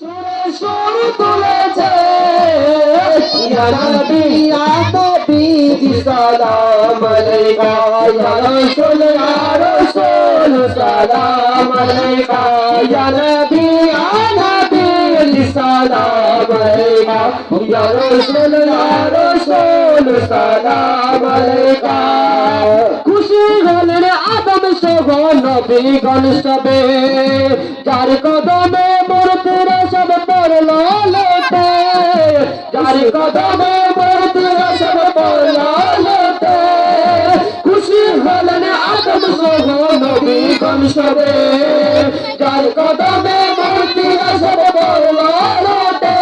সুর তুলেছে ইয়া নবী ইয়া নবী সালাম আলাইকা ইয়া রাসূল সালাম আলাইকা ইয়া নবী সালাম আলাইকা ইয়া রাসূল সালাম আলাইকা খুশি হলেন আদম সহ নবীগণ সবে যার কদমে মূর্তিরা সব পড়লো লোটে যার কদমে মূর্তিরা সব পড়লো লোটে খুশি হলেন আদম সহ নবীগণ সবে যার কদমে মূর্তিরা সব পড়লো লোটে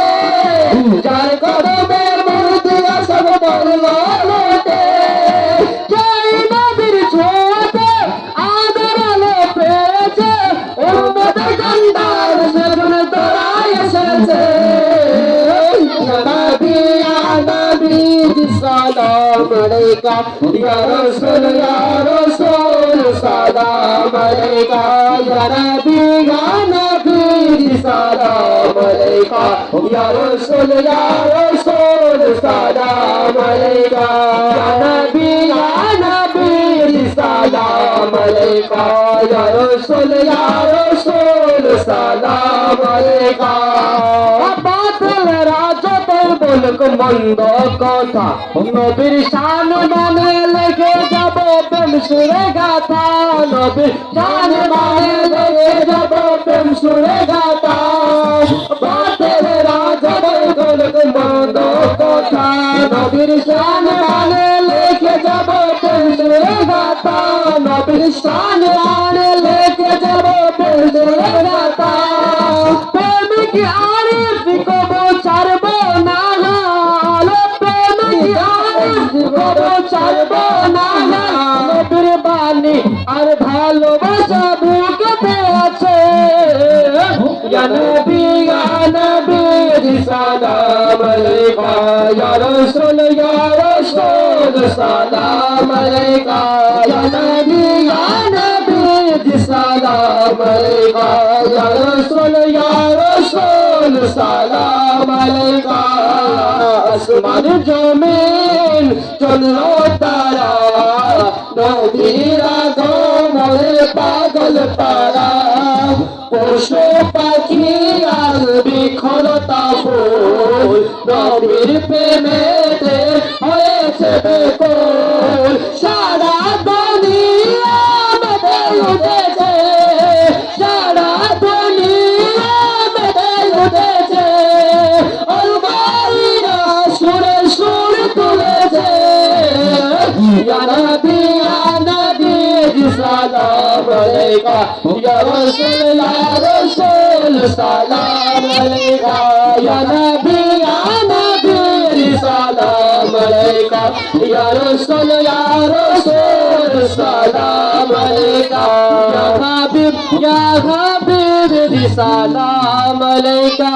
যার কদমে মূর্তিরা সব পড়লো লোটে জয় নবীর ছোঁয়াতে আদর আলো পেয়েছে উম্মতের কান্দার সেদিন তোরাই এসেছে ইয়া নবী সালাম আলাইকা ইয়া রাসূল সালাম আলাইকা ইয়া নবী সালাম আলাইকা ইয়া রাসূল সালাম আলাইকা ইয়া নবী সালাম আলাইকা ইয়া রাসূল সালাম আলাইকা বাতিলরা যত বলুক মন্দ কথা নবীর শান মানে লেগে যাব প্রেম সুরে গাথা নবীর শান মানে লেগে যাব প্রেম সুরে গাথা বাতিলরা যত বলুক মন্দ কথা নবীর শান মানে লেগে যাব প্রেম সুরে গাথা নবীর শান মানে লেগে যাব প্রেম সুরে গাথা প্রেমিক আরিফ কবো ছাড়বো না প্রেমিক আরিফ কবো ছাড়বো না নবীর বাণী আর ভালোবাসা বুকেতে আছে ইয়া নবী সালাম আলাইকা ইয়া রাসূল সালাম আলাইকা ইয়া নবী সালাম আলাইকা ইয়া রাসূল সালাম আলাইকা আসমান জমিন চন্দ্র তারা নবীর আগমনে পাগল পারা পশু পাখি আর বিখরতা ফুল নবীর প্রেমেতে হয়েছে বেকুল সারা দুনিয়া মেতে উঠেছে সারা দুনিয়া মেতে উঠেছে অলমাইরা সুরে সুর তুলেছে ইয়া নবী সালাম আলাইকা ইয়া রাসূল সালাম আলাইকা ইয়া নবী সালাম আলাইকা ইয়া রাসূল সালাম আলাইকা ইয়া হাবিব সালাম আলাইকা।